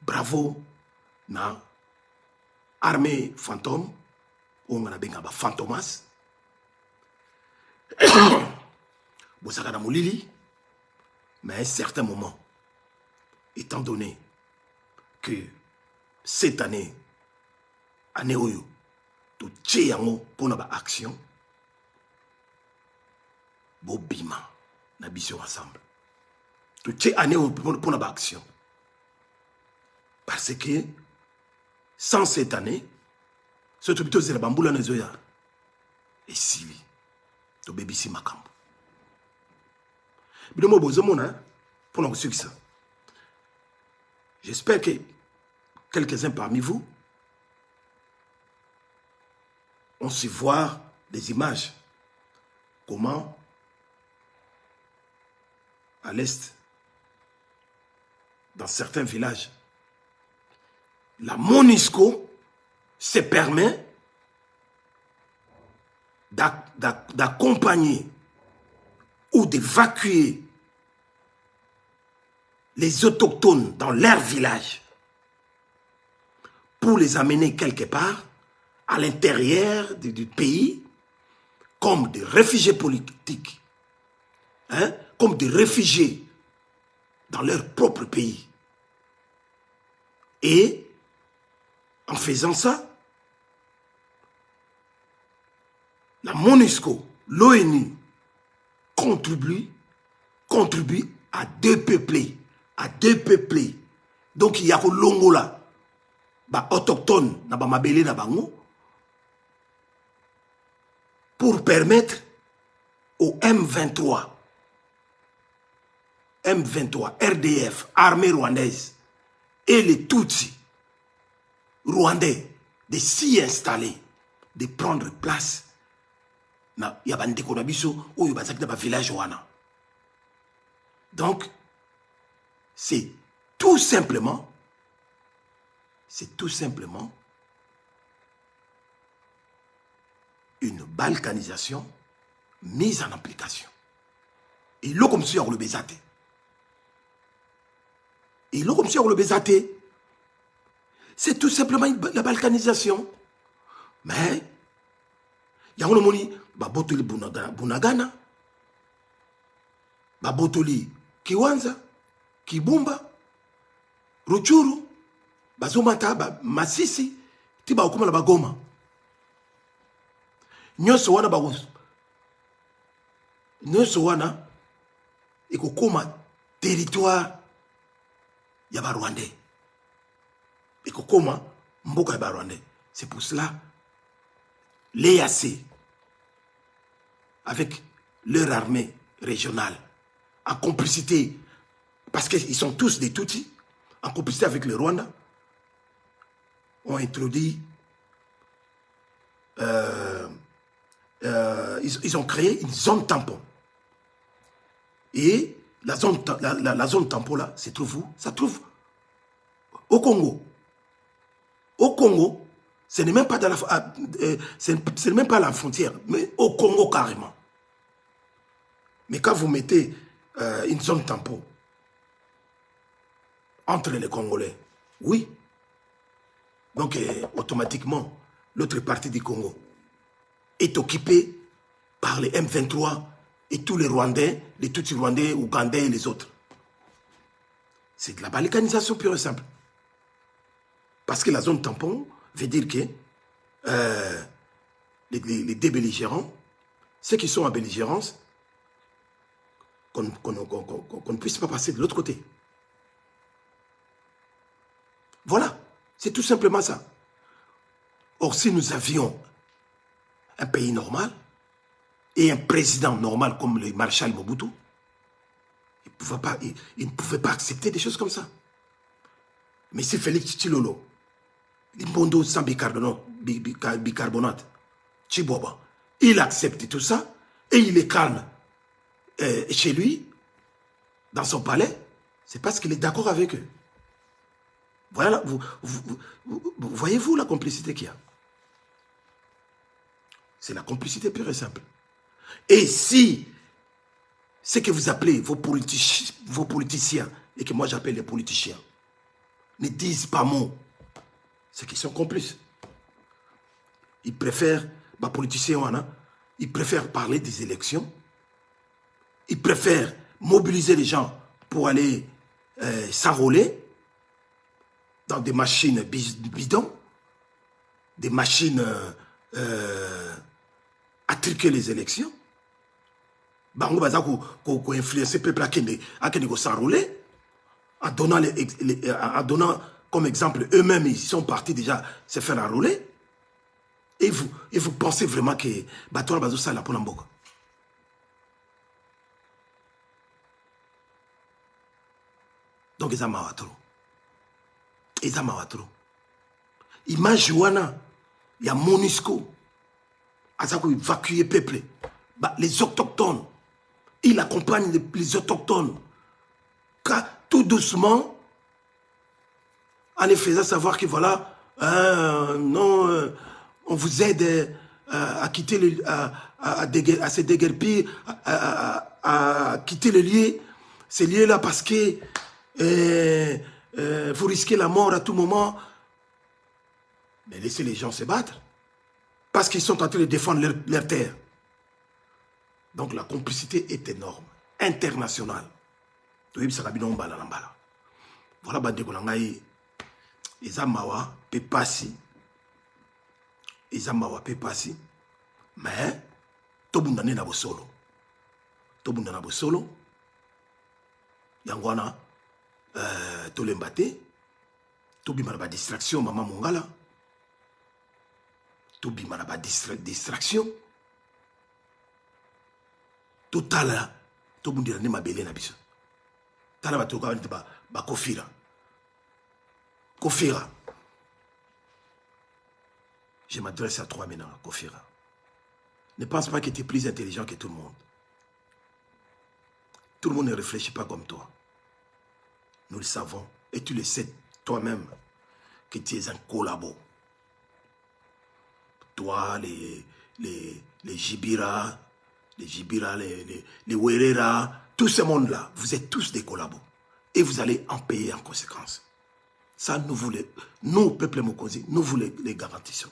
[SPEAKER 1] Bravo na armée fantôme, on a bien fantomas. Vous avez Moulili, mais à un certain moment, étant donné que cette année, année Oyo, tout tchéyango pour notre action, Bobima, na biso ensemble. Tout tché année pour notre action. Parce que sans cette année, ce que tu as bamboula nezoya et Sili, to bébisi makambo. Bidomo bozomona pour notre succès. J'espère que quelques-uns parmi vous ont su voir des images. Comment, à l'est, dans certains villages, la MONUSCO se permet d'accompagner ou d'évacuer les autochtones dans leur village pour les amener quelque part à l'intérieur du pays comme des réfugiés politiques, hein, comme des réfugiés dans leur propre pays. Et en faisant ça, la MONUSCO, l'ONU, contribue à dépeupler. Donc il y a que l'Ongola, autochtone, pour permettre au M23, RDF, armée rwandaise, et les Tutsis rwandais de s'y installer, de prendre place. Il y a des village. Donc, c'est tout simplement une balkanisation mise en application. Et là, comme si on le baisate. C'est tout simplement la balkanisation. Mais, il y a un moment, Babotoli Bunagana, Babotoli Kiwanza, Kibumba, Ruchuru, Bazomata, Masisi, Tiba Okuma la Bagoma. Nyoso wana ikokoma territoire ya ba Rwandais. Ikokoma mboka ya ba Rwandais. C'est pour cela l'EAC avec leur armée régionale en complicité, parce qu'ils sont tous des Tutsis, en complicité avec le Rwanda, ont introduit ils ont créé une zone tampon. Et la zone tampon là, se trouve où? Ça trouve au Congo. Au Congo, ce n'est même pas dans ce n'est même pas la frontière, mais au Congo carrément. Mais quand vous mettez une zone tampon entre les Congolais, oui, donc automatiquement, l'autre partie du Congo est occupée par les M23 et tous les Rwandais, les Tutsis Rwandais, Ougandais et les autres. C'est de la balkanisation pure et simple. Parce que la zone tampon veut dire que les deux belligérants, ceux qui sont en belligérance, qu'on ne puisse pas passer de l'autre côté. Voilà, c'est tout simplement ça. Or, si nous avions un pays normal et un président normal comme le maréchal Mobutu, il ne pouvait pas accepter des choses comme ça. Mais si Félix Tshilolo, Limbondo sans bicarbonate, Chiboba, il accepte tout ça et il est calme chez lui, dans son palais, c'est parce qu'il est d'accord avec eux. Voilà, voyez-vous la complicité qu'il y a? C'est la complicité pure et simple. Et si ce que vous appelez vos politiciens, et que moi j'appelle les politiciens, ne disent pas mot, c'est qu'ils sont complices. Ils préfèrent, les politiciens, ils préfèrent parler des élections, ils préfèrent mobiliser les gens pour aller s'enrôler dans des machines bidons, des machines à truquer les élections. Bango baza ko influencer peuple à s'enrôler en donnant comme exemple eux-mêmes ils sont partis déjà se faire enrôler. Et vous pensez vraiment que bato bazo sala pour mboka. Donc ils ont trop. Image wana il y a MONUSCO à ça évacuer peuple. Les autochtones, il accompagne les autochtones. Car tout doucement, en les faisant savoir que voilà, non, on vous aide à quitter à se déguerpir, à quitter le lieu, ces lieux-là parce que vous risquez la mort à tout moment. Mais laissez les gens se battre. Parce qu'ils sont en train de défendre leur terre. Donc la complicité est énorme, internationale. Voilà, Bandeko Nangaï, Ezamawa, Pepasi, mais Tobundane na bosolo. Tobundana bosolo, Yangwana, Tolembate, Tobimana ba distraction, Maman Mongala, Tobimana ba distraction. Total, tout le monde dit ma belle na biso. Tala ba toka ba Kofira. Kofira. Je m'adresse à toi maintenant, Kofira. Ne pense pas que tu es plus intelligent que tout le monde. Tout le monde ne réfléchit pas comme toi. Nous le savons. Et tu le sais toi-même que tu es un collabo. Toi, les Jibira, les Werera, tout ce monde-là, vous êtes tous des collabos. Et vous allez en payer en conséquence. Ça, nous, peuple Mokosi, nous vous les garantissons.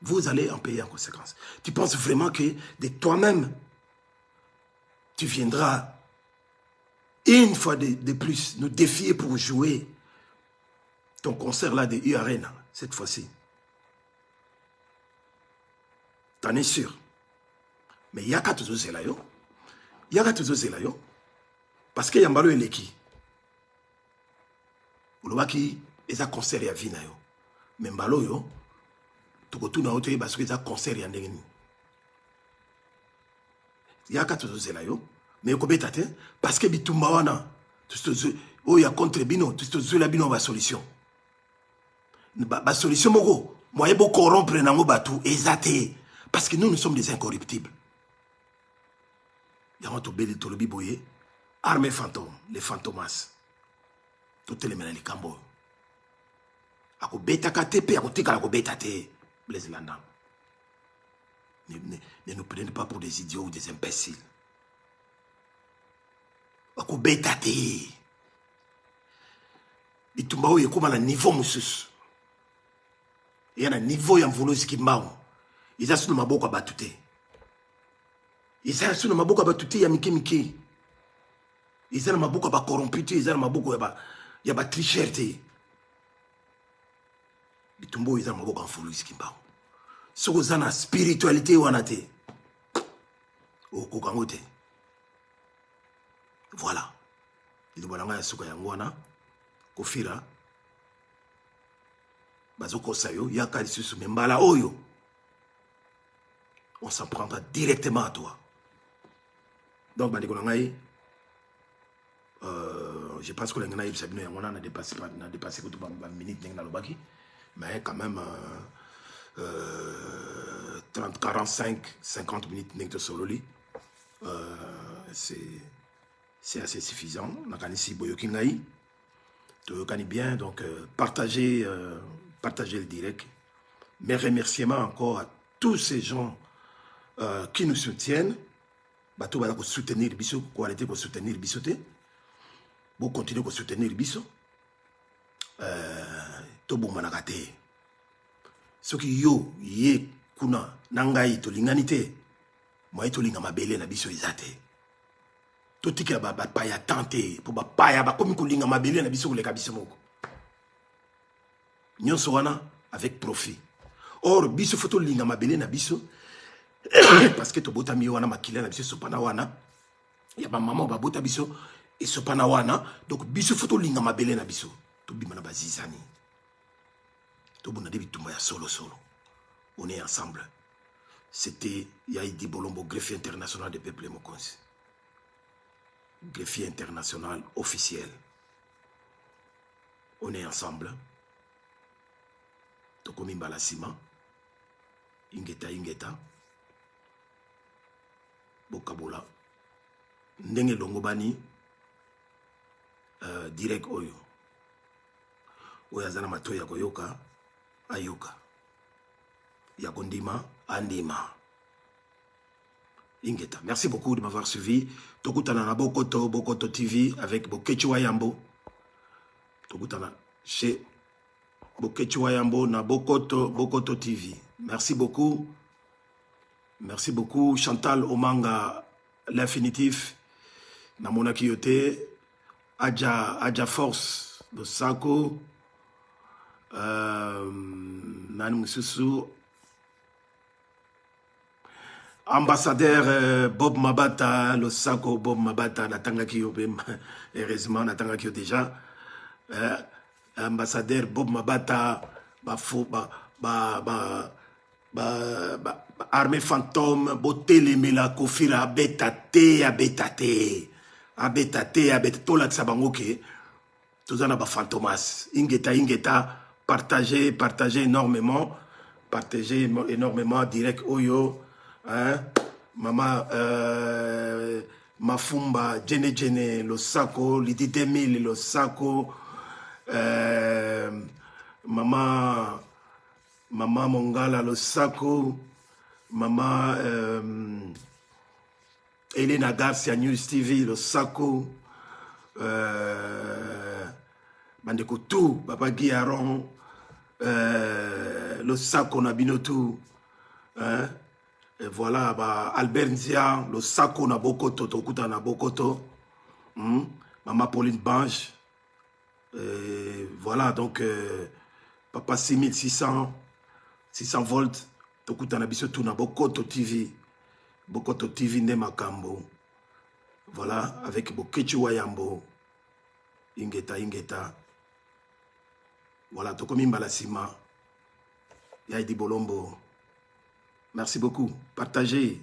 [SPEAKER 1] Vous allez en payer en conséquence. Tu penses vraiment que de toi-même, tu viendras une fois de plus nous défier pour jouer ton concert là de U-Arena, cette fois-ci. T'en es sûr. Mais il y a qu'à toujours cela, yo. Il y a qu'à toujours cela, yo. Parce que Yambalo est l'équipe. Oulobaki, ils ont concert ya vina, yo. Mais Mbalo, yo, tout le monde a parce qu'ils ont concert ya ndengeni. Il y a qu'à toujours cela, yo. Mais il y a parce que Bitumba wana, il y a contre bino, tout ce la bino, ma solution. Ma solution, mogo, moi, il faut corrompre nango batou, exacté. Parce que nous sommes des incorruptibles. Il y a un tobeli tolobi boye, armée fantôme, les fantomas. Toutes les ménales cambo. Ako beta KTP, ako tika ako beta te, Blaise Landa. Ne nous prenez pas pour des idiots ou des imbéciles. Ako beta te. Bitumba oye comme à niveau musus. Il y a un niveau yamvolosi qui mao. Ils ont sur ma boca batute. Ils ont sur ma boca batute ya miki. Ils ont ma boca ba corrompu, ils ont ma boca ya ba tricherte. Bitumbo ils ont ma boca en folosi qui mao. Soko zana spiritualité wanate. O kokangote. Voilà. Il doit l'envoyer soko yangwana. Kofira. Bazoko sayo ya kalisusu membala oyo. On s'en prendra directement à toi. Donc, je pense que les gens n'a dépassé que tout le minute, mais quand même 30, 45, 50 minutes c'est assez suffisant. On a ici Boyokingaï. Tu connais bien, donc partagez le direct. Mes remerciements encore à tous ces gens qui nous soutiennent, bato bala ko soutenir biso ko arrêter ko soutenir biso te bo continuer ko soutenir biso to bomanaka te soki yo ye kuna na ngai tolingani te moi tolinga mabele na biso eza te totikela bapaya tan te mpo bapaya bakomi kolinga mabele na biso koleka biso moko nyonso wana avec profit or biso fo tolinga mabele na biso parce que tobotami wana makila na biso esopana wana ya bamama babota biso esopana wana donc biso fo tolinga mabele na biso tobima na bazizani tobunda de bitumba ya solo on est ensemble. C'était Yaïdi Bolombo, greffier international des peuples Mokonzi. Greffier international officiel. On est ensemble. Tokomi Balasima. Ingeta. Bokabola. Ndenge Longobani. Direct Oyo. Oyazana Matoya Koyoka. Ayoka. Yakondima, Andima. Ingeta. Merci beaucoup de m'avoir suivi. Tokutana na Bokoto TV avec Bokechiwa Yambo. Tokutana chez Bokechiwa Yambo na Bokoto TV. Merci beaucoup. Merci beaucoup. Chantal Omanga, l'infinitif. Namona Kiyote. Adja Force de Sako. Nani Mususu. Ambassadeur Bob Mabata, le Sako Bob Mabata, Natanga Kyo, heureusement, Natanga Kyo déjà. Ambassadeur Bob Mabata, Armée Fantôme, Botele Mela Kofira, abetate, Tola Tsabangoke, Tozana Ba Fantomas, Ingeta, partagez énormément, direct Oyo. Hein? Mama Mafumba, Jene, le Sako, Lidi Demil, le Sako, Mama Mongala, le Sako, Mama Elena Garcia, News TV, le Sako, Bandeko tout, Papa Guillaron, le Sako Nabinotou, hein? Et voilà, Albert Nzia, le Sako na Bokoto, Tokuta na Bokoto, Maman Pauline Bange, voilà, donc, Papa 6600, 600 volts, Tokuta na Bisotou na Bokoto TV Nemakambo, voilà, avec Bokechi Wayambo, Ingeta, voilà, Tokomi Mbalasima, Yaïdi Bolombo. Merci beaucoup. Partagez.